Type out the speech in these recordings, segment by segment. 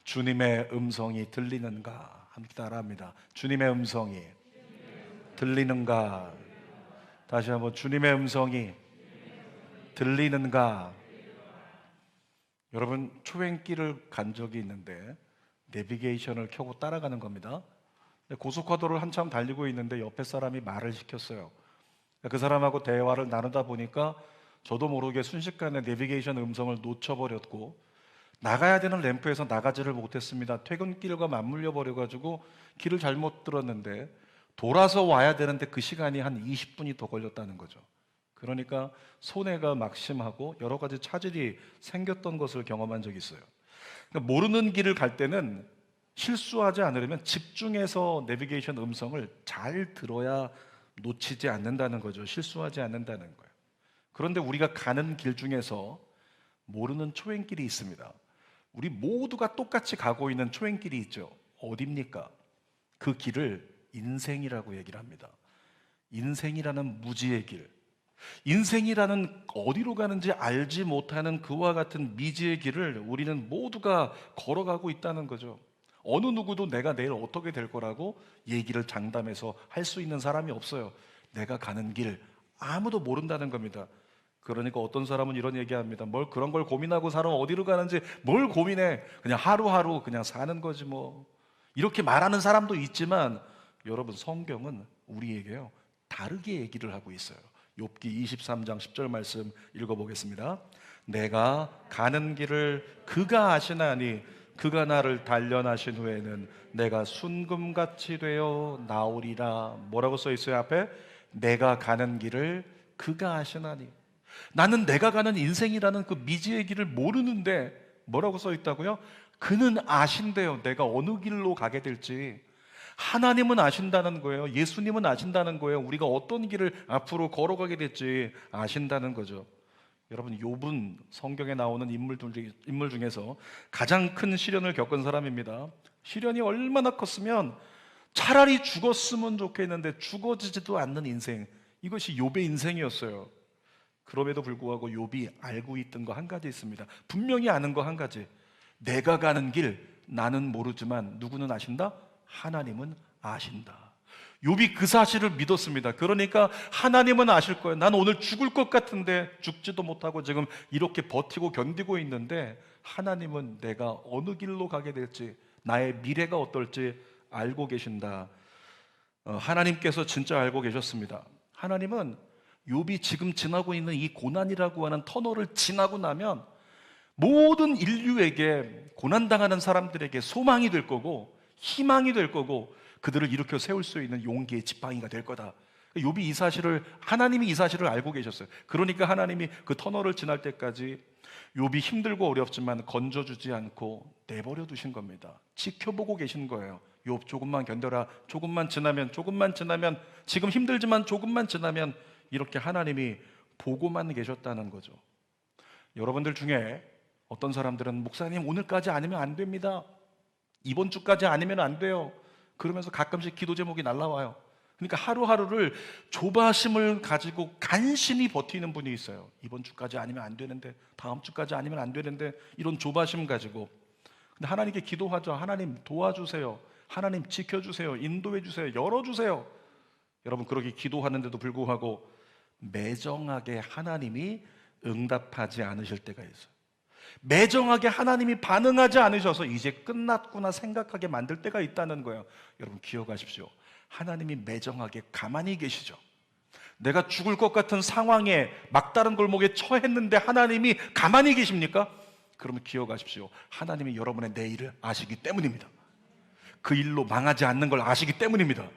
주님의 음성이 들리는가? 함께 따라합니다. 주님의 음성이 들리는가? 다시 한번 주님의 음성이 들리는가? 여러분, 초행길을 간 적이 있는데 내비게이션을 켜고 따라가는 겁니다. 고속화도를 한참 달리고 있는데 옆에 사람이 말을 시켰어요. 그 사람하고 대화를 나누다 보니까 저도 모르게 순식간에 내비게이션 음성을 놓쳐버렸고 나가야 되는 램프에서 나가지를 못했습니다. 퇴근길과 맞물려 버려가지고 길을 잘못 들었는데 돌아서 와야 되는데 그 시간이 한 20분이 더 걸렸다는 거죠. 그러니까 손해가 막심하고 여러 가지 차질이 생겼던 것을 경험한 적이 있어요. 그러니까 모르는 길을 갈 때는 실수하지 않으려면 집중해서 내비게이션 음성을 잘 들어야 놓치지 않는다는 거죠. 실수하지 않는다는 거예요. 그런데 우리가 가는 길 중에서 모르는 초행길이 있습니다. 우리 모두가 똑같이 가고 있는 초행길이 있죠. 어디입니까? 그 길을 인생이라고 얘기를 합니다. 인생이라는 무지의 길, 인생이라는 어디로 가는지 알지 못하는 그와 같은 미지의 길을 우리는 모두가 걸어가고 있다는 거죠. 어느 누구도 내가 내일 어떻게 될 거라고 얘기를 장담해서 할 수 있는 사람이 없어요. 내가 가는 길 아무도 모른다는 겁니다. 그러니까 어떤 사람은 이런 얘기합니다. 뭘 그런 걸 고민하고 살아, 어디로 가는지 뭘 고민해, 그냥 하루하루 그냥 사는 거지 뭐, 이렇게 말하는 사람도 있지만 여러분, 성경은 우리에게요 다르게 얘기를 하고 있어요. 욥기 23장 10절 말씀 읽어보겠습니다. 내가 가는 길을 그가 아시나니 그가 나를 단련하신 후에는 내가 순금같이 되어 나오리라. 뭐라고 써 있어요 앞에? 내가 가는 길을 그가 아시나니. 나는 내가 가는 인생이라는 그 미지의 길을 모르는데 뭐라고 써 있다고요? 그는 아신대요. 내가 어느 길로 가게 될지. 하나님은 아신다는 거예요. 예수님은 아신다는 거예요. 우리가 어떤 길을 앞으로 걸어가게 될지 아신다는 거죠. 여러분, 욥은 성경에 나오는 인물 중에서 가장 큰 시련을 겪은 사람입니다. 시련이 얼마나 컸으면 차라리 죽었으면 좋겠는데 죽어지지도 않는 인생, 이것이 욥의 인생이었어요. 그럼에도 불구하고 욥이 알고 있던 거 한 가지 있습니다. 분명히 아는 거 한 가지. 내가 가는 길 나는 모르지만 누구는 아신다? 하나님은 아신다. 욥이 그 사실을 믿었습니다. 그러니까 하나님은 아실 거예요. 난 오늘 죽을 것 같은데 죽지도 못하고 지금 이렇게 버티고 견디고 있는데 하나님은 내가 어느 길로 가게 될지, 나의 미래가 어떨지 알고 계신다. 하나님께서 진짜 알고 계셨습니다. 하나님은 욥이 지금 지나고 있는 이 고난이라고 하는 터널을 지나고 나면 모든 인류에게, 고난당하는 사람들에게 소망이 될 거고 희망이 될 거고 그들을 일으켜 세울 수 있는 용기의 지팡이가 될 거다. 욥이 이 사실을, 하나님이 이 사실을 알고 계셨어요. 그러니까 하나님이 그 터널을 지날 때까지 욥이 힘들고 어렵지만 건져주지 않고 내버려 두신 겁니다. 지켜보고 계신 거예요. 욥 조금만 견뎌라. 조금만 지나면 지금 힘들지만 조금만 지나면, 이렇게 하나님이 보고만 계셨다는 거죠. 여러분들 중에 어떤 사람들은 목사님 오늘까지 아니면 안 됩니다. 이번 주까지 아니면 안 돼요. 그러면서 가끔씩 기도 제목이 날라와요. 그러니까 하루하루를 조바심을 가지고 간신히 버티는 분이 있어요. 이번 주까지 아니면 안 되는데, 다음 주까지 아니면 안 되는데, 이런 조바심 가지고. 근데 하나님께 기도하죠. 하나님 도와주세요. 하나님 지켜주세요. 인도해주세요. 열어주세요. 여러분, 그렇게 기도하는데도 불구하고 매정하게 하나님이 응답하지 않으실 때가 있어요. 매정하게 하나님이 반응하지 않으셔서 이제 끝났구나 생각하게 만들 때가 있다는 거예요. 여러분 기억하십시오. 하나님이 매정하게 가만히 계시죠. 내가 죽을 것 같은 상황에 막다른 골목에 처했는데 하나님이 가만히 계십니까? 그러면 기억하십시오. 하나님이 여러분의 내일을 아시기 때문입니다. 그 일로 망하지 않는 걸 아시기 때문입니다.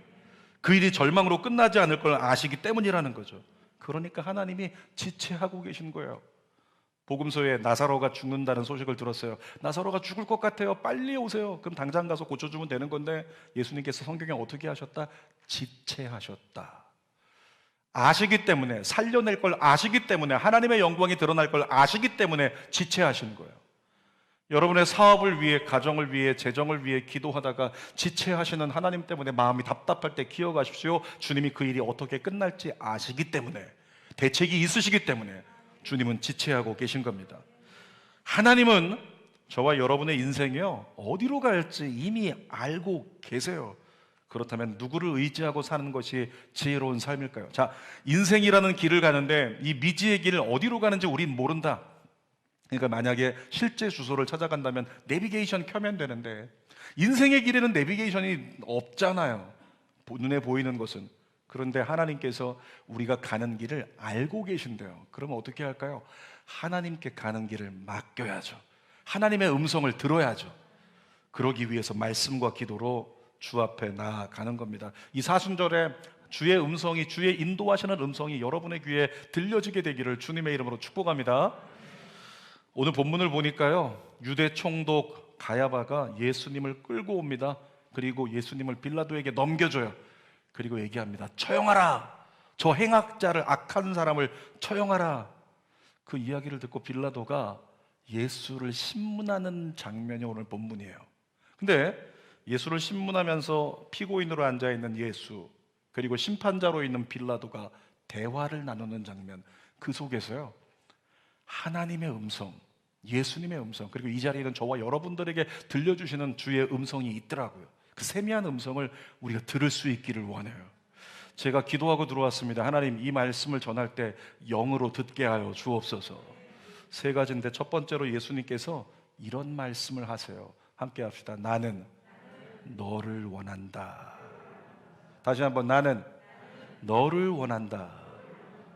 그 일이 절망으로 끝나지 않을 걸 아시기 때문이라는 거죠. 그러니까 하나님이 지체하고 계신 거예요. 복음서에 나사로가 죽는다는 소식을 들었어요. 나사로가 죽을 것 같아요. 빨리 오세요. 그럼 당장 가서 고쳐주면 되는 건데 예수님께서 성경에 어떻게 하셨다? 지체하셨다. 아시기 때문에, 살려낼 걸 아시기 때문에, 하나님의 영광이 드러날 걸 아시기 때문에 지체하신 거예요. 여러분의 사업을 위해, 가정을 위해, 재정을 위해 기도하다가 지체하시는 하나님 때문에 마음이 답답할 때 기억하십시오. 주님이 그 일이 어떻게 끝날지 아시기 때문에, 대책이 있으시기 때문에 주님은 지체하고 계신 겁니다. 하나님은 저와 여러분의 인생이요, 어디로 갈지 이미 알고 계세요. 그렇다면 누구를 의지하고 사는 것이 지혜로운 삶일까요? 자, 인생이라는 길을 가는데 이 미지의 길을 어디로 가는지 우린 모른다. 그러니까 만약에 실제 주소를 찾아간다면 내비게이션 켜면 되는데, 인생의 길에는 내비게이션이 없잖아요. 눈에 보이는 것은. 그런데 하나님께서 우리가 가는 길을 알고 계신대요. 그러면 어떻게 할까요? 하나님께 가는 길을 맡겨야죠. 하나님의 음성을 들어야죠. 그러기 위해서 말씀과 기도로 주 앞에 나아가는 겁니다. 이 사순절에 주의 음성이, 주의 인도하시는 음성이 여러분의 귀에 들려지게 되기를 주님의 이름으로 축복합니다. 오늘 본문을 보니까요, 유대 총독 가야바가 예수님을 끌고 옵니다. 그리고 예수님을 빌라도에게 넘겨줘요. 그리고 얘기합니다. 처형하라. 저 행악자를, 악한 사람을 처형하라. 그 이야기를 듣고 빌라도가 예수를 신문하는 장면이 오늘 본문이에요. 근데 예수를 신문하면서 피고인으로 앉아있는 예수, 그리고 심판자로 있는 빌라도가 대화를 나누는 장면, 그 속에서요, 하나님의 음성, 예수님의 음성, 그리고 이 자리에 있는 저와 여러분들에게 들려주시는 주의 음성이 있더라고요. 그 세미한 음성을 우리가 들을 수 있기를 원해요. 제가 기도하고 들어왔습니다. 하나님, 이 말씀을 전할 때 영으로 듣게 하여 주옵소서. 세 가지인데, 첫 번째로 예수님께서 이런 말씀을 하세요. 함께 합시다. 나는 너를 원한다. 다시 한번, 나는 너를 원한다.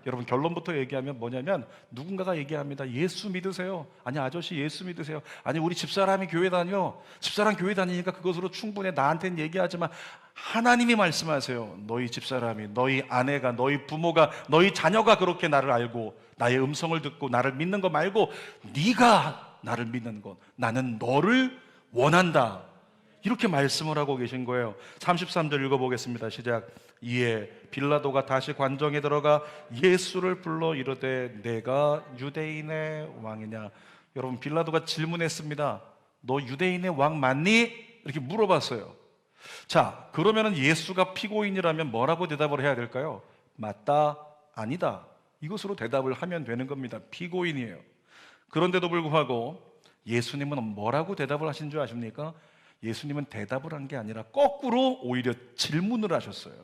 여러분, 결론부터 얘기하면 뭐냐면, 누군가가 얘기합니다. 예수 믿으세요. 아니, 아저씨 예수 믿으세요. 아니, 우리 집사람이 교회 다녀. 집사람 교회 다니니까 그것으로 충분해. 나한테는 얘기하지만 하나님이 말씀하세요. 너희 집사람이, 너희 아내가, 너희 부모가, 너희 자녀가 그렇게 나를 알고 나의 음성을 듣고 나를 믿는 거 말고 네가 나를 믿는 것, 나는 너를 원한다. 이렇게 말씀을 하고 계신 거예요. 33절 읽어보겠습니다. 시작. 이에 빌라도가 다시 관정에 들어가 예수를 불러 이르되 내가 유대인의 왕이냐. 여러분, 빌라도가 질문했습니다. 너 유대인의 왕 맞니? 이렇게 물어봤어요. 자, 그러면 예수가 피고인이라면 뭐라고 대답을 해야 될까요? 맞다, 아니다, 이것으로 대답을 하면 되는 겁니다. 피고인이에요. 그런데도 불구하고 예수님은 뭐라고 대답을 하신 줄 아십니까? 예수님은 대답을 한 게 아니라 거꾸로 오히려 질문을 하셨어요.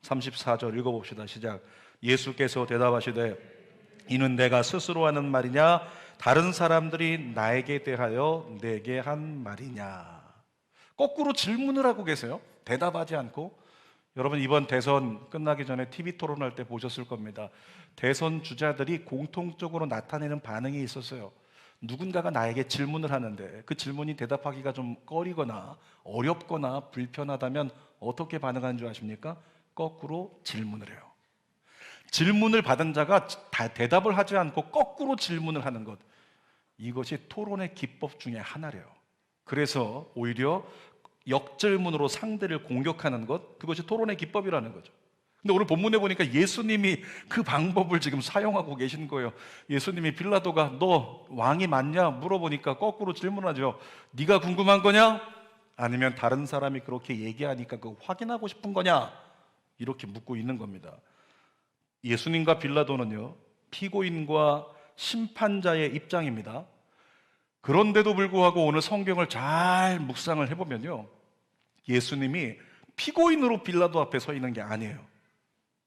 34절 읽어봅시다. 시작. 예수께서 대답하시되 이는 내가 스스로 하는 말이냐 다른 사람들이 나에게 대하여 내게 한 말이냐. 거꾸로 질문을 하고 계세요. 대답하지 않고. 여러분, 이번 대선 끝나기 전에 TV 토론할 때 보셨을 겁니다. 대선 주자들이 공통적으로 나타내는 반응이 있었어요. 누군가가 나에게 질문을 하는데 그 질문이 대답하기가 좀 꺼리거나 어렵거나 불편하다면 어떻게 반응하는 줄 아십니까? 거꾸로 질문을 해요. 질문을 받은 자가 다 대답을 하지 않고 거꾸로 질문을 하는 것, 이것이 토론의 기법 중에 하나래요. 그래서 오히려 역질문으로 상대를 공격하는 것, 그것이 토론의 기법이라는 거죠. 근데 오늘 본문에 보니까 예수님이 그 방법을 지금 사용하고 계신 거예요. 예수님이 빌라도가 너 왕이 맞냐 물어보니까 거꾸로 질문하죠. 네가 궁금한 거냐? 아니면 다른 사람이 그렇게 얘기하니까 그거 확인하고 싶은 거냐? 이렇게 묻고 있는 겁니다. 예수님과 빌라도는요, 피고인과 심판자의 입장입니다. 그런데도 불구하고 오늘 성경을 잘 묵상을 해보면요, 예수님이 피고인으로 빌라도 앞에 서 있는 게 아니에요.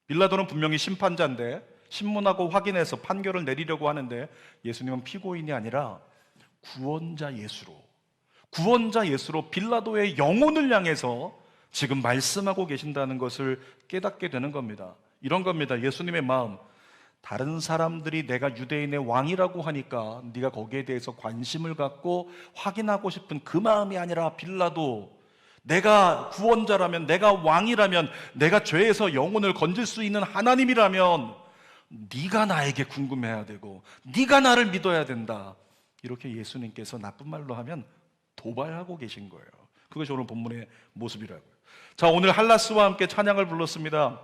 빌라도는 분명히 심판자인데 신문하고 확인해서 판결을 내리려고 하는데, 예수님은 피고인이 아니라 구원자 예수로 빌라도의 영혼을 향해서 지금 말씀하고 계신다는 것을 깨닫게 되는 겁니다. 이런 겁니다. 예수님의 마음, 다른 사람들이 내가 유대인의 왕이라고 하니까 네가 거기에 대해서 관심을 갖고 확인하고 싶은 그 마음이 아니라, 빌라도, 내가 구원자라면, 내가 왕이라면, 내가 죄에서 영혼을 건질 수 있는 하나님이라면 네가 나에게 궁금해야 되고 네가 나를 믿어야 된다. 이렇게 예수님께서 나쁜 말로 하면 도발하고 계신 거예요. 그것이 오늘 본문의 모습이라고요. 자, 오늘 할라스와 함께 찬양을 불렀습니다.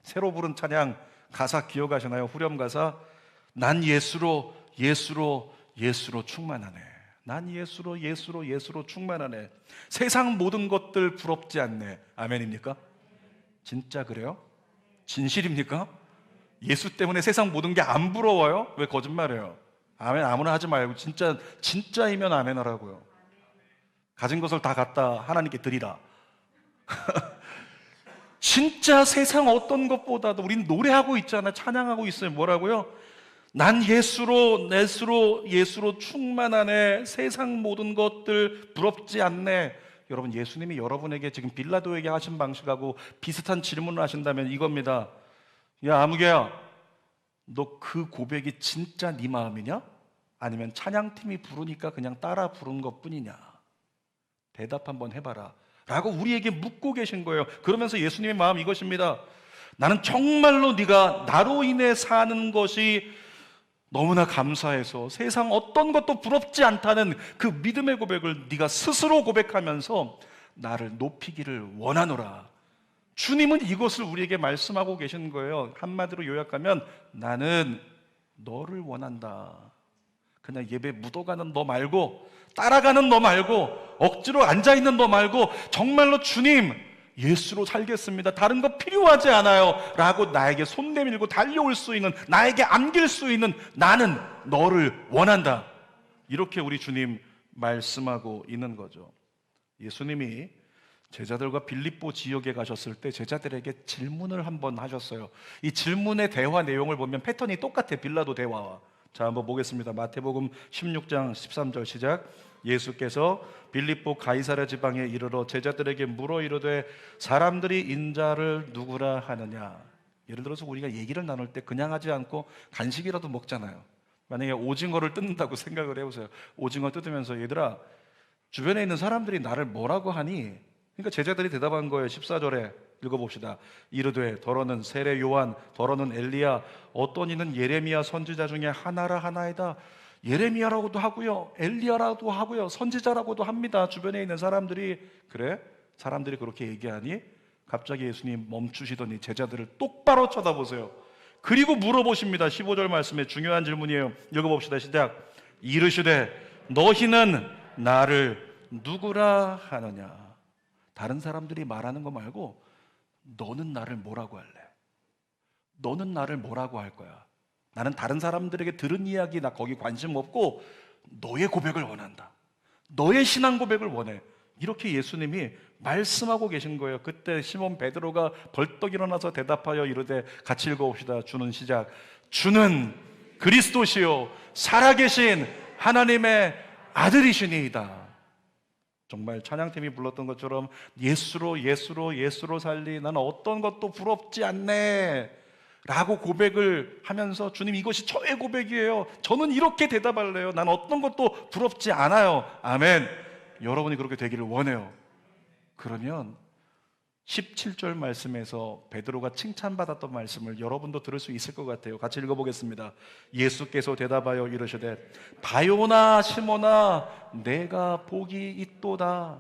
새로 부른 찬양 가사 기억하시나요? 후렴 가사, 난 예수로 충만하네. 난 예수로 충만하네. 세상 모든 것들 부럽지 않네. 아멘입니까? 진짜 그래요? 진실입니까? 예수 때문에 세상 모든 게 안 부러워요? 왜 거짓말해요? 아멘 아무나 하지 말고 진짜이면 아멘 하라고요. 가진 것을 다 갖다 하나님께 드리라. 진짜 세상 어떤 것보다도 우린 노래하고 있잖아요. 찬양하고 있어요. 뭐라고요? 난 예수로 충만하네. 세상 모든 것들 부럽지 않네. 여러분, 예수님이 여러분에게 지금 빌라도에게 하신 방식하고 비슷한 질문을 하신다면 이겁니다. 야, 아무개야, 너 그 고백이 진짜 네 마음이냐? 아니면 찬양팀이 부르니까 그냥 따라 부른 것뿐이냐? 대답 한번 해봐라 라고 우리에게 묻고 계신 거예요. 그러면서 예수님의 마음 이것입니다. 나는 정말로 네가 나로 인해 사는 것이 너무나 감사해서 세상 어떤 것도 부럽지 않다는 그 믿음의 고백을 네가 스스로 고백하면서 나를 높이기를 원하노라. 주님은 이것을 우리에게 말씀하고 계신 거예요. 한마디로 요약하면 나는 너를 원한다. 그냥 예배 묻어가는 너 말고, 따라가는 너 말고, 억지로 앉아있는 너 말고 정말로 주님 예수로 살겠습니다. 다른 거 필요하지 않아요 라고 나에게 손 내밀고 달려올 수 있는, 나에게 안길 수 있는 나는 너를 원한다. 이렇게 우리 주님 말씀하고 있는 거죠. 예수님이 제자들과 빌립보 지역에 가셨을 때 제자들에게 질문을 한번 하셨어요. 이 질문의 대화 내용을 보면 패턴이 똑같아요. 빌라도 대화와. 자, 한번 보겠습니다. 마태복음 16장 13절 시작. 예수께서 빌립보 가이사랴 지방에 이르러 제자들에게 물어 이르되 사람들이 인자를 누구라 하느냐. 예를 들어서 우리가 얘기를 나눌 때 그냥 하지 않고 간식이라도 먹잖아요. 만약에 오징어를 뜯는다고 생각을 해보세요. 오징어 뜯으면서 얘들아, 주변에 있는 사람들이 나를 뭐라고 하니? 그러니까 제자들이 대답한 거예요. 14절에 읽어봅시다. 이르되 더러는 세례 요한, 더러는 엘리야, 어떤 이는 예레미야 선지자 중에 하나라 하나이다. 예레미야라고도 하고요, 엘리야라고도 하고요, 선지자라고도 합니다. 주변에 있는 사람들이. 그래? 사람들이 그렇게 얘기하니 갑자기 예수님 멈추시더니 제자들을 똑바로 쳐다보세요. 그리고 물어보십니다. 15절 말씀에 중요한 질문이에요. 읽어봅시다. 시작. 이르시되 너희는 나를 누구라 하느냐. 다른 사람들이 말하는 거 말고 너는 나를 뭐라고 할래? 너는 나를 뭐라고 할 거야? 나는 다른 사람들에게 들은 이야기 나 거기 관심 없고 너의 고백을 원한다. 너의 신앙 고백을 원해. 이렇게 예수님이 말씀하고 계신 거예요. 그때 시몬 베드로가 벌떡 일어나서 대답하여 이르되, 같이 읽어봅시다. 주는 시작. 주는 그리스도시요 살아계신 하나님의 아들이시니이다. 정말 찬양팀이 불렀던 것처럼 예수로 살리 나는 어떤 것도 부럽지 않네 라고 고백을 하면서 주님 이것이 저의 고백이에요. 저는 이렇게 대답할래요. 나는 어떤 것도 부럽지 않아요. 아멘. 여러분이 그렇게 되기를 원해요. 그러면 17절 말씀에서 베드로가 칭찬받았던 말씀을 여러분도 들을 수 있을 것 같아요. 같이 읽어보겠습니다. 예수께서 대답하여 이르시되 바요나 시몬아 내가 복이 있도다.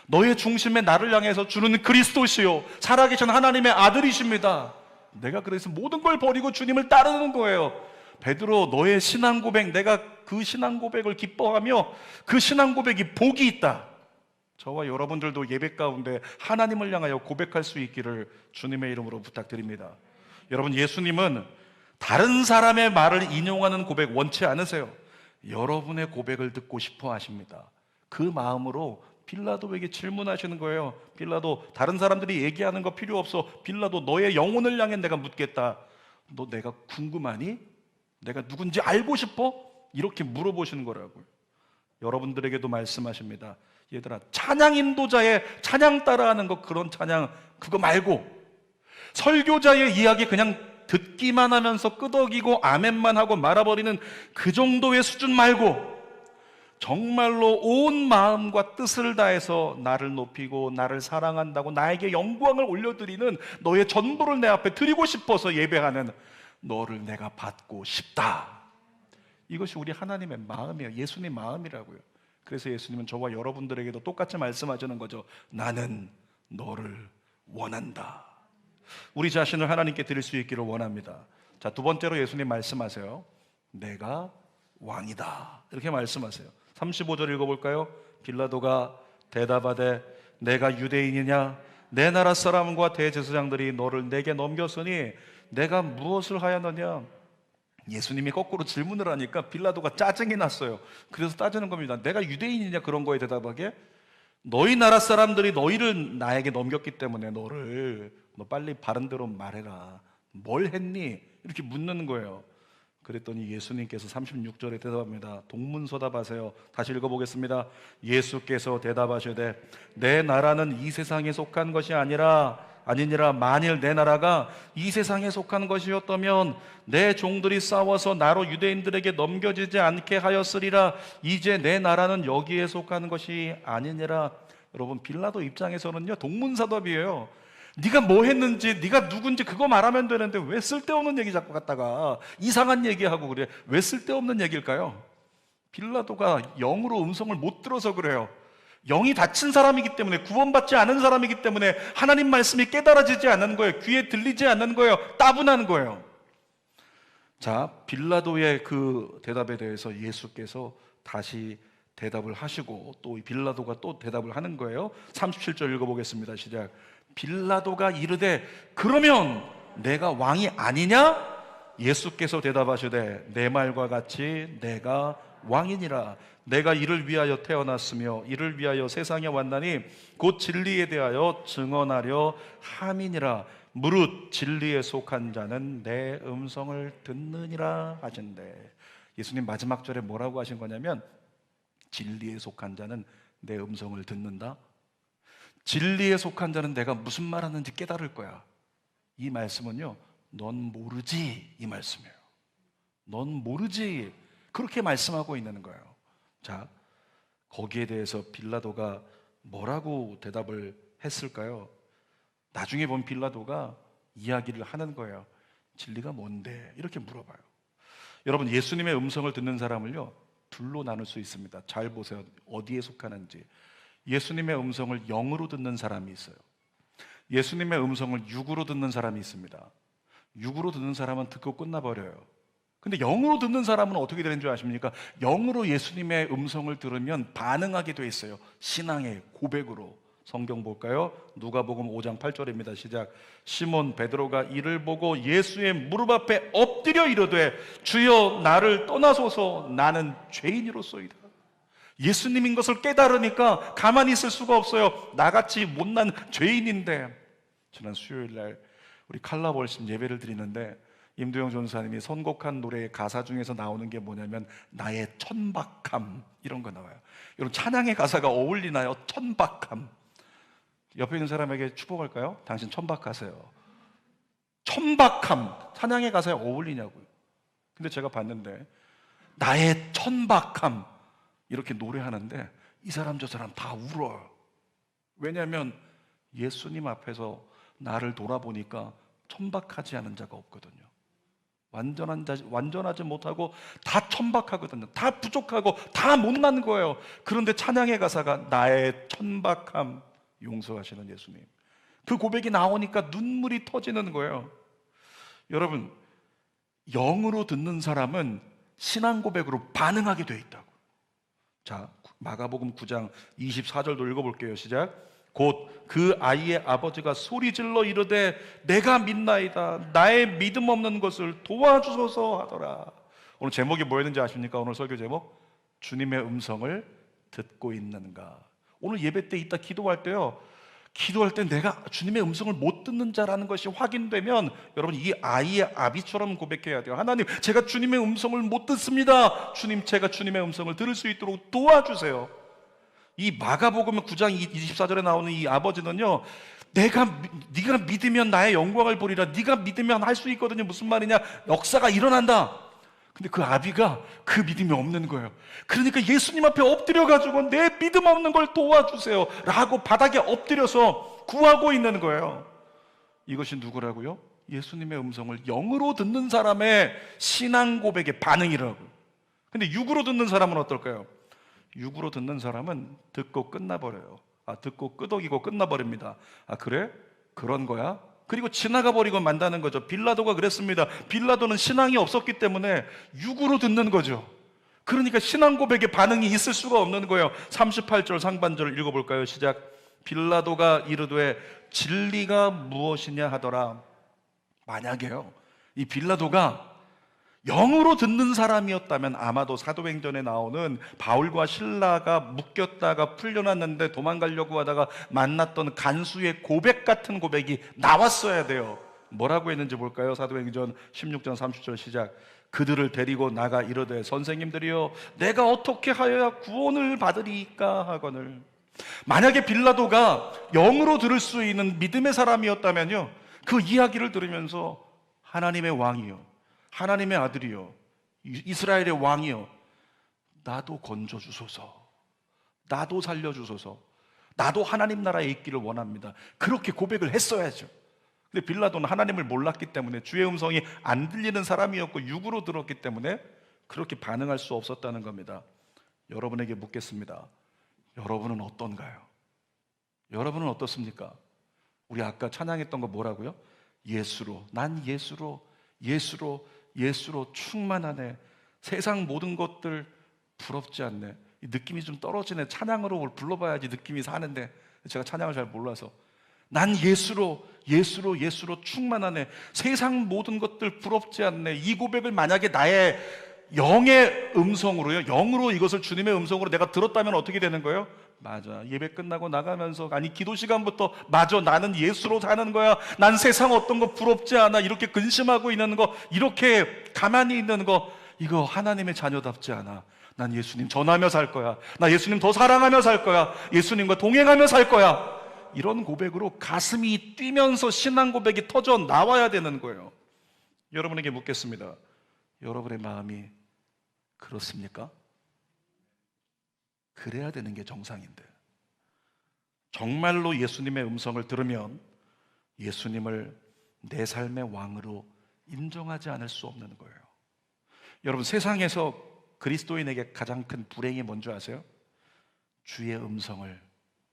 너의 중심에 나를 향해서 주는 그리스도시요 살아계신 하나님의 아들이십니다. 내가 그래서 모든 걸 버리고 주님을 따르는 거예요. 베드로, 너의 신앙 고백, 내가 그 신앙 고백을 기뻐하며 그 신앙 고백이 복이 있다. 저와 여러분들도 예배 가운데 하나님을 향하여 고백할 수 있기를 주님의 이름으로 부탁드립니다. 여러분, 예수님은 다른 사람의 말을 인용하는 고백 원치 않으세요. 여러분의 고백을 듣고 싶어 하십니다. 그 마음으로 빌라도에게 질문하시는 거예요. 빌라도, 다른 사람들이 얘기하는 거 필요 없어. 빌라도, 너의 영혼을 향해 내가 묻겠다. 너 내가 궁금하니? 내가 누군지 알고 싶어? 이렇게 물어보시는 거라고요. 여러분들에게도 말씀하십니다. 얘들아, 찬양 인도자의 찬양 따라하는 거, 그런 찬양 그거 말고, 설교자의 이야기 그냥 듣기만 하면서 끄덕이고 아멘만 하고 말아버리는 그 정도의 수준 말고, 정말로 온 마음과 뜻을 다해서 나를 높이고 나를 사랑한다고 나에게 영광을 올려드리는 너의 전부를 내 앞에 드리고 싶어서 예배하는 너를 내가 받고 싶다. 이것이 우리 하나님의 마음이에요. 예수님의 마음이라고요. 그래서 예수님은 저와 여러분들에게도 똑같이 말씀하시는 거죠. 나는 너를 원한다. 우리 자신을 하나님께 드릴 수 있기를 원합니다. 자, 두 번째로 예수님 말씀하세요. 내가 왕이다. 이렇게 말씀하세요. 35절 읽어볼까요? 빌라도가 대답하되 내가 유대인이냐? 내 나라 사람과 대제사장들이 너를 내게 넘겼으니 내가 무엇을 하였느냐? 예수님이 거꾸로 질문을 하니까 빌라도가 짜증이 났어요. 그래서 따지는 겁니다. 내가 유대인이냐 그런 거에 대답하게? 너희 나라 사람들이 너희를 나에게 넘겼기 때문에 너 빨리 바른 대로 말해라. 뭘 했니? 이렇게 묻는 거예요. 그랬더니 예수님께서 36절에 대답합니다. 동문서답하세요. 다시 읽어보겠습니다. 예수께서 대답하시되 내 나라는 이 세상에 속한 것이 아니니라. 만일 내 나라가 이 세상에 속한 것이었다면 내 종들이 싸워서 나로 유대인들에게 넘겨지지 않게 하였으리라. 이제 내 나라는 여기에 속한 것이 아니니라. 여러분, 빌라도 입장에서는요, 동문서답이에요. 네가 뭐 했는지, 네가 누군지 그거 말하면 되는데 왜 쓸데없는 얘기 자꾸 갖다가 이상한 얘기하고 그래? 왜 쓸데없는 얘기일까요? 빌라도가 영으로 음성을 못 들어서 그래요. 영이 닫힌 사람이기 때문에, 구원받지 않은 사람이기 때문에 하나님 말씀이 깨달아지지 않는 거예요. 귀에 들리지 않는 거예요. 따분한 거예요. 자, 빌라도의 그 대답에 대해서 예수께서 다시 대답을 하시고 또 빌라도가 또 대답을 하는 거예요. 37절 읽어보겠습니다. 시작. 빌라도가 이르되 그러면 내가 왕이 아니냐? 예수께서 대답하시되 내 말과 같이 내가 왕이니라. 내가 이를 위하여 태어났으며 이를 위하여 세상에 왔나니 곧 진리에 대하여 증언하려 함이니라. 무릇 진리에 속한 자는 내 음성을 듣느니라 하신대. 예수님 마지막 절에 뭐라고 하신 거냐면 진리에 속한 자는 내 음성을 듣는다. 진리에 속한 자는 내가 무슨 말하는지 깨달을 거야. 이 말씀은요, 넌 모르지 이 말씀이에요. 넌 모르지, 그렇게 말씀하고 있는 거예요. 자, 거기에 대해서 빌라도가 뭐라고 대답을 했을까요? 나중에 본 빌라도가 이야기를 하는 거예요. 진리가 뭔데? 이렇게 물어봐요. 여러분, 예수님의 음성을 듣는 사람을요, 둘로 나눌 수 있습니다. 잘 보세요. 어디에 속하는지. 예수님의 음성을 영으로 듣는 사람이 있어요. 예수님의 음성을 육으로 듣는 사람이 있습니다. 육으로 듣는 사람은 듣고 끝나버려요. 근데 영으로 듣는 사람은 어떻게 되는 줄 아십니까? 영으로 예수님의 음성을 들으면 반응하게 돼 있어요. 신앙의 고백으로. 성경 볼까요? 누가복음 5장 8절입니다. 시작. 시몬 베드로가 이를 보고 예수의 무릎 앞에 엎드려 이르되 주여 나를 떠나소서 나는 죄인이로소이다. 예수님인 것을 깨달으니까 가만히 있을 수가 없어요. 나같이 못난 죄인인데. 지난 수요일날 우리 칼라월심 예배를 드리는데 임두영 전사님이 선곡한 노래의 가사 중에서 나오는 게 뭐냐면 나의 천박함, 이런 거 나와요. 여러분, 찬양의 가사가 어울리나요? 천박함. 옆에 있는 사람에게 축복할까요? 당신 천박하세요. 천박함, 찬양의 가사에 어울리냐고요. 근데 제가 봤는데 나의 천박함 이렇게 노래하는데 이 사람 저 사람 다 울어요. 왜냐하면 예수님 앞에서 나를 돌아보니까 천박하지 않은 자가 없거든요. 완전하지 못하고 다 천박하거든요. 다 부족하고 다 못난 거예요. 그런데 찬양의 가사가 나의 천박함, 용서하시는 예수님. 그 고백이 나오니까 눈물이 터지는 거예요. 여러분, 영으로 듣는 사람은 신앙 고백으로 반응하게 돼 있다고. 자, 마가복음 9장 24절도 읽어볼게요. 시작. 곧 그 아이의 아버지가 소리질러 이르되 내가 믿나이다. 나의 믿음 없는 것을 도와주소서 하더라. 오늘 제목이 뭐였는지 아십니까? 오늘 설교 제목, 주님의 음성을 듣고 있는가. 오늘 예배 때 이따 기도할 때요, 기도할 때 내가 주님의 음성을 못 듣는 자라는 것이 확인되면 여러분, 이 아이의 아비처럼 고백해야 돼요. 하나님, 제가 주님의 음성을 못 듣습니다. 주님, 제가 주님의 음성을 들을 수 있도록 도와주세요. 이 마가복음 9장 24절에 나오는 이 아버지는요, 네가 믿으면 나의 영광을 보리라. 네가 믿으면 할 수 있거든요. 무슨 말이냐? 역사가 일어난다. 근데 그 아비가 그 믿음이 없는 거예요. 그러니까 예수님 앞에 엎드려가지고 내 믿음 없는 걸 도와주세요 라고 바닥에 엎드려서 구하고 있는 거예요. 이것이 누구라고요? 예수님의 음성을 영으로 듣는 사람의 신앙 고백의 반응이라고. 근데 육으로 듣는 사람은 어떨까요? 육으로 듣는 사람은 듣고 끝나버려요. 듣고 끄덕이고 끝나버립니다. 그래? 그런 거야? 그리고 지나가 버리고 만다는 거죠. 빌라도가 그랬습니다. 빌라도는 신앙이 없었기 때문에 육으로 듣는 거죠. 그러니까 신앙 고백에 반응이 있을 수가 없는 거예요. 38절 상반절을 읽어볼까요? 시작. 빌라도가 이르되 진리가 무엇이냐 하더라. 만약에요, 이 빌라도가 영으로 듣는 사람이었다면 아마도 사도행전에 나오는 바울과 실라가 묶였다가 풀려났는데 도망가려고 하다가 만났던 간수의 고백 같은 고백이 나왔어야 돼요. 뭐라고 했는지 볼까요? 사도행전 16장 30절 시작. 그들을 데리고 나가 이르되 선생님들이여 내가 어떻게 하여야 구원을 받으리까 하거늘. 만약에 빌라도가 영으로 들을 수 있는 믿음의 사람이었다면요, 그 이야기를 들으면서 하나님의 왕이요, 하나님의 아들이요, 이스라엘의 왕이요, 나도 건져주소서, 나도 살려주소서, 나도 하나님 나라에 있기를 원합니다, 그렇게 고백을 했어야죠. 근데 빌라도는 하나님을 몰랐기 때문에, 주의 음성이 안 들리는 사람이었고 육으로 들었기 때문에 그렇게 반응할 수 없었다는 겁니다. 여러분에게 묻겠습니다. 여러분은 어떤가요? 여러분은 어떻습니까? 우리 아까 찬양했던 거 뭐라고요? 예수로, 난 예수로, 예수로, 예수로 충만하네. 세상 모든 것들 부럽지 않네. 이 느낌이 좀 떨어지네. 찬양으로 불러봐야지 느낌이 사는데 제가 찬양을 잘 몰라서. 난 예수로, 예수로, 예수로 충만하네. 세상 모든 것들 부럽지 않네. 이 고백을 만약에 나의 영의 음성으로요, 영으로 이것을 주님의 음성으로 내가 들었다면 어떻게 되는 거예요? 맞아, 예배 끝나고 나가면서, 아니 기도 시간부터, 맞아, 나는 예수로 사는 거야, 난 세상 어떤 거 부럽지 않아, 이렇게 근심하고 있는 거, 이렇게 가만히 있는 거, 이거 하나님의 자녀답지 않아. 난 예수님 전하며 살 거야, 나 예수님 더 사랑하며 살 거야, 예수님과 동행하며 살 거야. 이런 고백으로 가슴이 뛰면서 신앙 고백이 터져 나와야 되는 거예요. 여러분에게 묻겠습니다. 여러분의 마음이 그렇습니까? 그래야 되는 게 정상인데, 정말로 예수님의 음성을 들으면 예수님을 내 삶의 왕으로 인정하지 않을 수 없는 거예요. 여러분, 세상에서 그리스도인에게 가장 큰 불행이 뭔지 아세요? 주의 음성을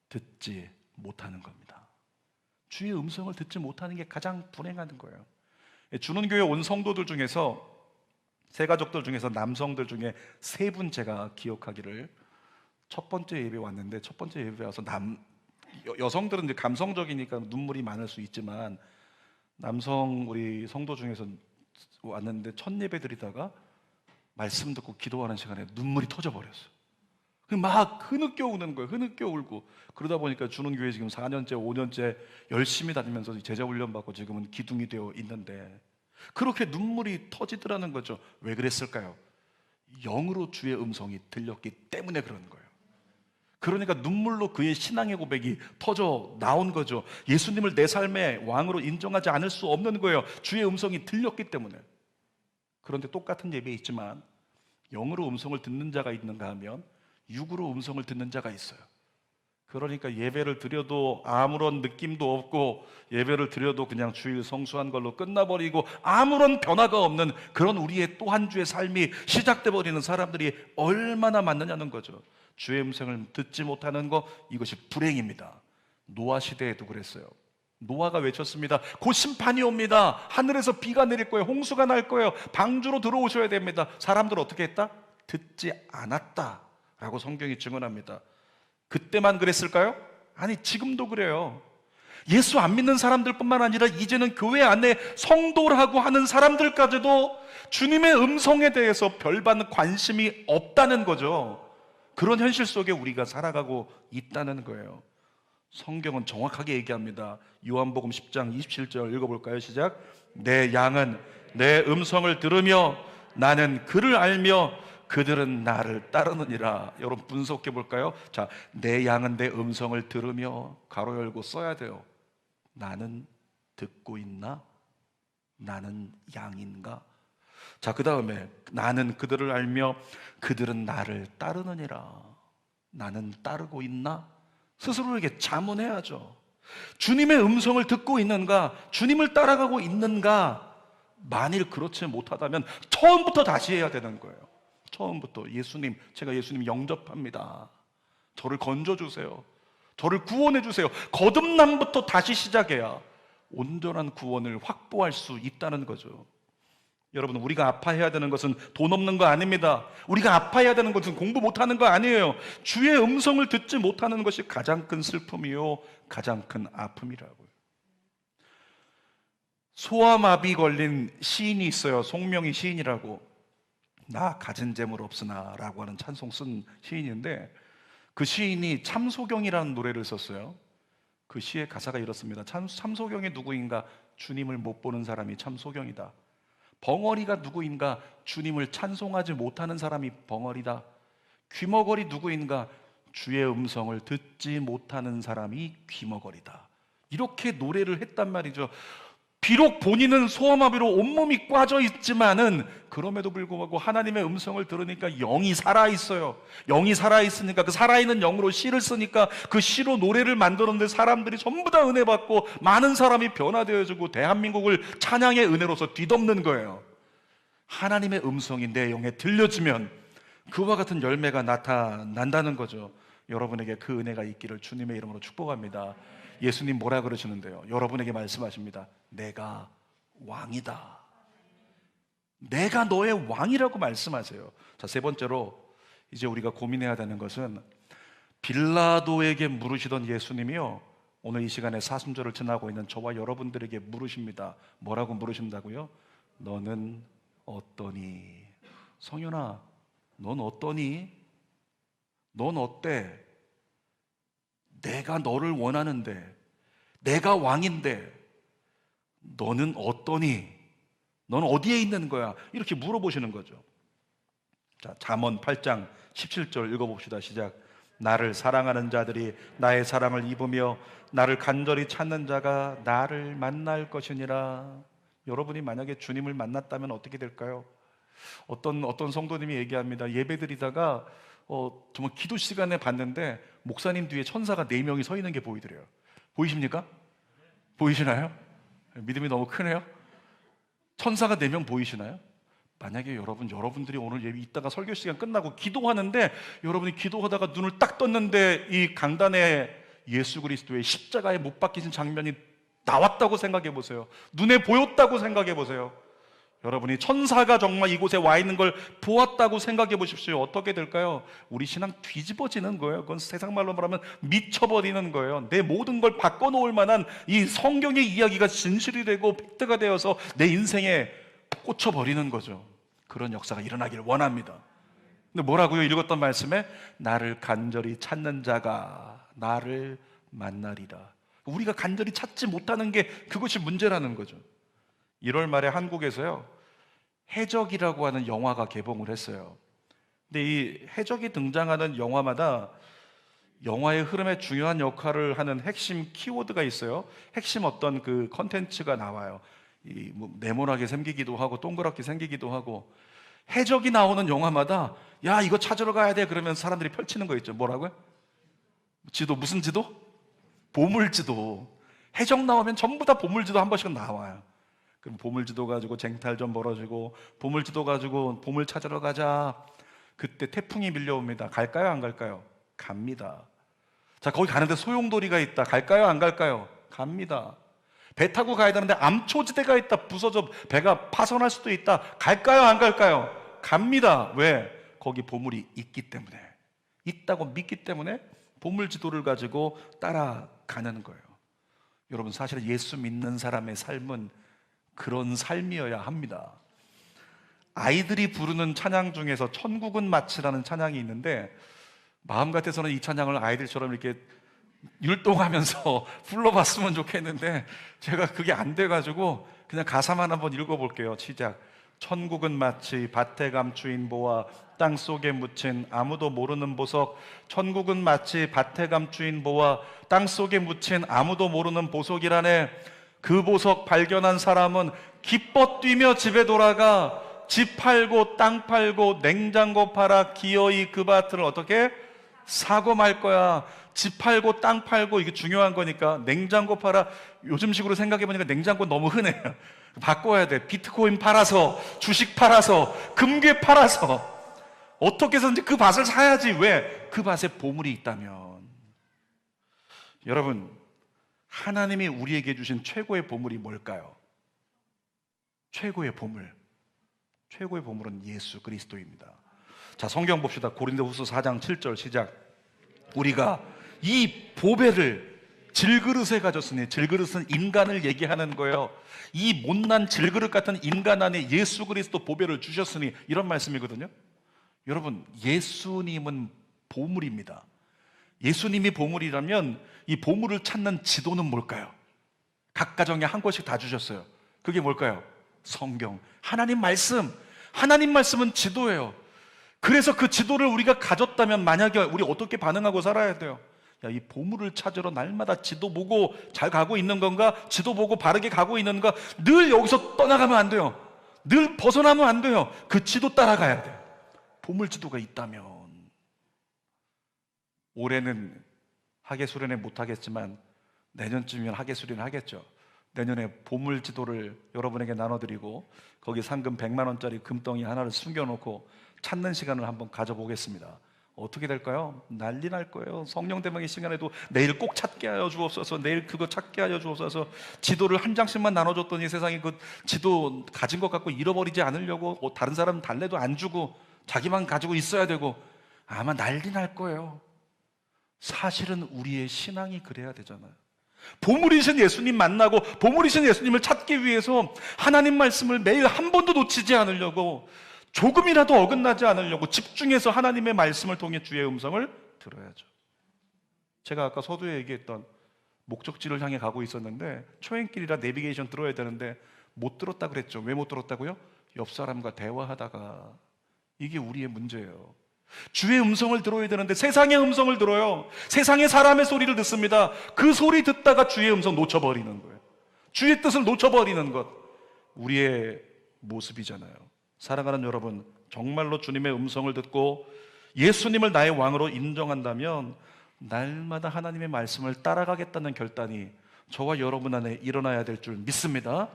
듣지 못하는 겁니다. 주의 음성을 듣지 못하는 게 가장 불행한 거예요. 주는 교회 온 성도들 중에서, 새 가족들 중에서 남성들 중에 세 분 제가 기억하기를, 첫 번째 예배 왔는데, 첫 번째 예배 와서 여성들은 이제 감성적이니까 눈물이 많을 수 있지만, 남성 우리 성도 중에서 왔는데 첫 예배 드리다가 말씀 듣고 기도하는 시간에 눈물이 터져버렸어요. 막 흐느껴 우는 거예요. 흐느껴 울고. 그러다 보니까 주는 교회 지금 4년째 5년째 열심히 다니면서 제자 훈련 받고 지금은 기둥이 되어 있는데, 그렇게 눈물이 터지더라는 거죠. 왜 그랬을까요? 영으로 주의 음성이 들렸기 때문에 그러는 거예요. 그러니까 눈물로 그의 신앙의 고백이 터져 나온 거죠. 예수님을 내 삶의 왕으로 인정하지 않을 수 없는 거예요. 주의 음성이 들렸기 때문에. 그런데 똑같은 예배에 있지만 영으로 음성을 듣는 자가 있는가 하면 육으로 음성을 듣는 자가 있어요. 그러니까 예배를 드려도 아무런 느낌도 없고, 예배를 드려도 그냥 주일 성수한 걸로 끝나버리고 아무런 변화가 없는 그런 우리의 또 한 주의 삶이 시작돼 버리는 사람들이 얼마나 많느냐는 거죠. 주의 음성을 듣지 못하는 것, 이것이 불행입니다. 노아 시대에도 그랬어요. 노아가 외쳤습니다. 곧 심판이 옵니다. 하늘에서 비가 내릴 거예요. 홍수가 날 거예요. 방주로 들어오셔야 됩니다. 사람들 어떻게 했다? 듣지 않았다 라고 성경이 증언합니다. 그때만 그랬을까요? 아니, 지금도 그래요. 예수 안 믿는 사람들뿐만 아니라 이제는 교회 안에 성도라고 하는 사람들까지도 주님의 음성에 대해서 별반 관심이 없다는 거죠. 그런 현실 속에 우리가 살아가고 있다는 거예요. 성경은 정확하게 얘기합니다. 요한복음 10장 27절 읽어볼까요? 시작. 내 양은 내 음성을 들으며 나는 그를 알며 그들은 나를 따르느니라. 여러분 분석해 볼까요? 자, 내 양은 내 음성을 들으며, 가로 열고 써야 돼요. 나는 듣고 있나? 나는 양인가? 자, 그 다음에 나는 그들을 알며 그들은 나를 따르느니라. 나는 따르고 있나? 스스로에게 자문해야죠. 주님의 음성을 듣고 있는가? 주님을 따라가고 있는가? 만일 그렇지 못하다면 처음부터 다시 해야 되는 거예요. 처음부터 예수님, 제가 예수님 영접합니다. 저를 건져주세요. 저를 구원해주세요. 거듭남부터 다시 시작해야 온전한 구원을 확보할 수 있다는 거죠. 여러분, 우리가 아파해야 되는 것은 돈 없는 거 아닙니다. 우리가 아파해야 되는 것은 공부 못하는 거 아니에요. 주의 음성을 듣지 못하는 것이 가장 큰 슬픔이요, 가장 큰 아픔이라고요. 소아마비 걸린 시인이 있어요. 송명희 시인이라고. 나 가진 재물 없으나 라고 하는 찬송 쓴 시인인데, 그 시인이 참소경이라는 노래를 썼어요. 그 시의 가사가 이렇습니다. 참소경이 누구인가? 주님을 못 보는 사람이 참소경이다. 벙어리가 누구인가? 주님을 찬송하지 못하는 사람이 벙어리다. 귀머거리 누구인가? 주의 음성을 듣지 못하는 사람이 귀머거리다. 이렇게 노래를 했단 말이죠. 비록 본인은 소아마비로 온몸이 꽈져 있지만은 그럼에도 불구하고 하나님의 음성을 들으니까 영이 살아있어요. 영이 살아있으니까 그 살아있는 영으로 시를 쓰니까 그 시로 노래를 만들었는데 사람들이 전부 다 은혜 받고 많은 사람이 변화되어지고 대한민국을 찬양의 은혜로서 뒤덮는 거예요. 하나님의 음성이 내 영에 들려지면 그와 같은 열매가 나타난다는 거죠. 여러분에게 그 은혜가 있기를 주님의 이름으로 축복합니다. 예수님 뭐라 그러시는데요? 여러분에게 말씀하십니다. 내가 왕이다. 내가 너의 왕이라고 말씀하세요. 자, 세 번째로 이제 우리가 고민해야 되는 것은 빌라도에게 물으시던 예수님이요, 오늘 이 시간에 사순절을 지나고 있는 저와 여러분들에게 물으십니다. 뭐라고 물으신다고요? 너는 어떠니? 성현아, 넌 어떠니? 넌 어때? 내가 너를 원하는데, 내가 왕인데 너는 어떠니? 넌 어디에 있는 거야? 이렇게 물어보시는 거죠. 자, 잠언 8장 17절 읽어봅시다. 시작. 나를 사랑하는 자들이 나의 사랑을 입으며 나를 간절히 찾는 자가 나를 만날 것이니라. 여러분이 만약에 주님을 만났다면 어떻게 될까요? 어떤 성도님이 얘기합니다. 예배드리다가 정말 기도 시간에 봤는데 목사님 뒤에 천사가 4명이 서 있는 게 보이더래요. 보이십니까? 보이시나요? 믿음이 너무 크네요. 천사가 4명 보이시나요? 만약에 여러분들이 오늘 예배 있다가 설교 시간 끝나고 기도하는데 여러분이 기도하다가 눈을 딱 떴는데 이 강단에 예수 그리스도의 십자가에 못 박히신 장면이 나왔다고 생각해 보세요. 눈에 보였다고 생각해 보세요. 여러분이 천사가 정말 이곳에 와 있는 걸 보았다고 생각해 보십시오. 어떻게 될까요? 우리 신앙 뒤집어지는 거예요. 그건 세상 말로 말하면 미쳐버리는 거예요. 내 모든 걸 바꿔놓을 만한 이 성경의 이야기가 진실이 되고 팩트가 되어서 내 인생에 꽂혀버리는 거죠. 그런 역사가 일어나길 원합니다. 근데 뭐라고요? 읽었던 말씀에 나를 간절히 찾는 자가 나를 만나리라. 우리가 간절히 찾지 못하는 게 그것이 문제라는 거죠. 1월 말에 한국에서요, 해적이라고 하는 영화가 개봉을 했어요. 근데 이 해적이 등장하는 영화마다 영화의 흐름에 중요한 역할을 하는 핵심 키워드가 있어요. 핵심 어떤 그 컨텐츠가 나와요. 뭐 네모나게 생기기도 하고 동그랗게 생기기도 하고. 해적이 나오는 영화마다 야, 이거 찾으러 가야 돼 그러면 사람들이 펼치는 거 있죠. 뭐라고요? 지도, 무슨 지도? 보물지도. 해적 나오면 전부 다 보물지도 한 번씩은 나와요. 그럼 보물지도 가지고 쟁탈전 벌어지고, 보물지도 가지고 보물 찾으러 가자. 그때 태풍이 밀려옵니다. 갈까요? 안 갈까요? 갑니다. 자, 거기 가는데 소용돌이가 있다. 갈까요? 안 갈까요? 갑니다. 배 타고 가야 되는데 암초지대가 있다. 부서져 배가 파손할 수도 있다. 갈까요? 안 갈까요? 갑니다. 왜? 거기 보물이 있기 때문에, 있다고 믿기 때문에 보물지도를 가지고 따라가는 거예요. 여러분, 사실 예수 믿는 사람의 삶은 그런 삶이어야 합니다. 아이들이 부르는 찬양 중에서 천국은 마치라는 찬양이 있는데, 마음 같아서는 이 찬양을 아이들처럼 이렇게 율동하면서 불러봤으면 좋겠는데 제가 그게 안 돼가지고 그냥 가사만 한번 읽어볼게요. 시작. 천국은 마치 밭에 감추인 보화, 땅속에 묻힌 아무도 모르는 보석. 천국은 마치 밭에 감추인 보화, 땅속에 묻힌 아무도 모르는 보석이라네. 그 보석 발견한 사람은 기뻐 뛰며 집에 돌아가 집 팔고 땅 팔고 냉장고 팔아 기어이 그 밭을 어떻게 사고 말 거야. 집 팔고 땅 팔고, 이게 중요한 거니까. 냉장고 팔아. 요즘식으로 생각해 보니까 냉장고 너무 흔해요. 바꿔야 돼. 비트코인 팔아서, 주식 팔아서, 금괴 팔아서 어떻게 해서든지 그 밭을 사야지. 왜? 그 밭에 보물이 있다면. 여러분, 하나님이 우리에게 주신 최고의 보물이 뭘까요? 최고의 보물. 최고의 보물은 예수 그리스도입니다. 자, 성경 봅시다. 고린도후서 4장 7절 시작. 우리가 이 보배를 질그릇에 가졌으니, 질그릇은 인간을 얘기하는 거예요. 이 못난 질그릇 같은 인간 안에 예수 그리스도 보배를 주셨으니, 이런 말씀이거든요. 여러분, 예수님은 보물입니다. 예수님이 보물이라면 이 보물을 찾는 지도는 뭘까요? 각 가정에 한 권씩 다 주셨어요. 그게 뭘까요? 성경, 하나님 말씀. 하나님 말씀은 지도예요. 그래서 그 지도를 우리가 가졌다면 만약에 우리 어떻게 반응하고 살아야 돼요? 야, 이 보물을 찾으러 날마다 지도 보고 잘 가고 있는 건가? 지도 보고 바르게 가고 있는가? 늘 여기서 떠나가면 안 돼요. 늘 벗어나면 안 돼요. 그 지도 따라가야 돼요. 보물 지도가 있다면. 올해는 학예 수련회 못 하겠지만 내년쯤이면 학예 수련회 하겠죠. 내년에 보물 지도를 여러분에게 나눠드리고 거기 상금 100만 원짜리 금덩이 하나를 숨겨놓고 찾는 시간을 한번 가져보겠습니다. 어떻게 될까요? 난리 날 거예요. 성령 대망의 시간에도 내일 꼭 찾게 하여 주옵소서, 내일 그거 찾게 하여 주옵소서. 지도를 한 장씩만 나눠줬더니 세상에 그 지도 가진 것 갖고 잃어버리지 않으려고 다른 사람 달래도 안 주고 자기만 가지고 있어야 되고 아마 난리 날 거예요. 사실은 우리의 신앙이 그래야 되잖아요. 보물이신 예수님 만나고 보물이신 예수님을 찾기 위해서 하나님 말씀을 매일 한 번도 놓치지 않으려고, 조금이라도 어긋나지 않으려고 집중해서 하나님의 말씀을 통해 주의 음성을 들어야죠. 제가 아까 서두에 얘기했던 목적지를 향해 가고 있었는데 초행길이라 내비게이션 들어야 되는데 못 들었다 그랬죠. 왜 못 들었다고요? 옆 사람과 대화하다가. 이게 우리의 문제예요. 주의 음성을 들어야 되는데 세상의 음성을 들어요. 세상의 사람의 소리를 듣습니다. 그 소리 듣다가 주의 음성 놓쳐버리는 거예요. 주의 뜻을 놓쳐버리는 것, 우리의 모습이잖아요. 사랑하는 여러분, 정말로 주님의 음성을 듣고 예수님을 나의 왕으로 인정한다면 날마다 하나님의 말씀을 따라가겠다는 결단이 저와 여러분 안에 일어나야 될 줄 믿습니다.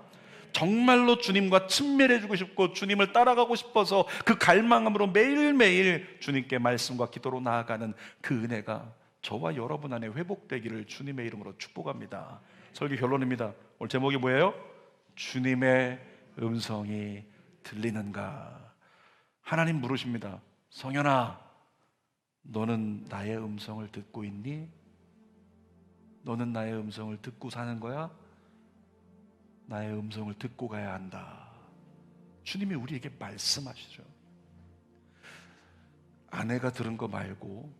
정말로 주님과 친밀해지고 싶고 주님을 따라가고 싶어서 그 갈망함으로 매일매일 주님께 말씀과 기도로 나아가는 그 은혜가 저와 여러분 안에 회복되기를 주님의 이름으로 축복합니다. 설교 결론입니다. 오늘 제목이 뭐예요? 주님의 음성이 들리는가? 하나님 물으십니다. 성현아, 너는 나의 음성을 듣고 있니? 너는 나의 음성을 듣고 사는 거야? 나의 음성을 듣고 가야 한다. 주님이 우리에게 말씀하시죠. 아내가 들은 거 말고,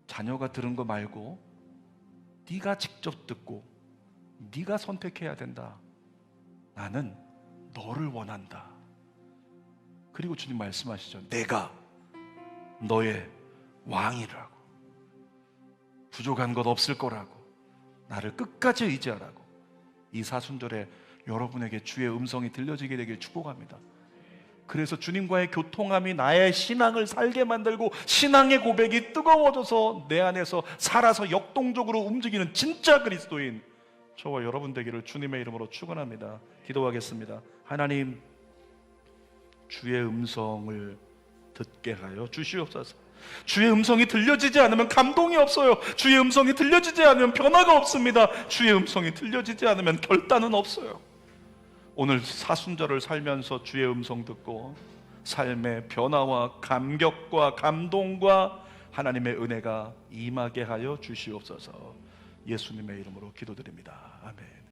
자녀가 들은 거 말고 네가 직접 듣고 네가 선택해야 된다. 나는 너를 원한다. 그리고 주님 말씀하시죠. 내가 너의 왕이라고, 부족한 것 없을 거라고, 나를 끝까지 의지하라고. 이 사순절에 여러분에게 주의 음성이 들려지게 되길 축복합니다. 그래서 주님과의 교통함이 나의 신앙을 살게 만들고 신앙의 고백이 뜨거워져서 내 안에서 살아서 역동적으로 움직이는 진짜 그리스도인 저와 여러분 되기를 주님의 이름으로 축원합니다. 기도하겠습니다. 하나님, 주의 음성을 듣게 하여 주시옵소서. 주의 음성이 들려지지 않으면 감동이 없어요. 주의 음성이 들려지지 않으면 변화가 없습니다. 주의 음성이 들려지지 않으면 결단은 없어요. 오늘 사순절을 살면서 주의 음성 듣고 삶의 변화와 감격과 감동과 하나님의 은혜가 임하게 하여 주시옵소서. 예수님의 이름으로 기도드립니다. 아멘.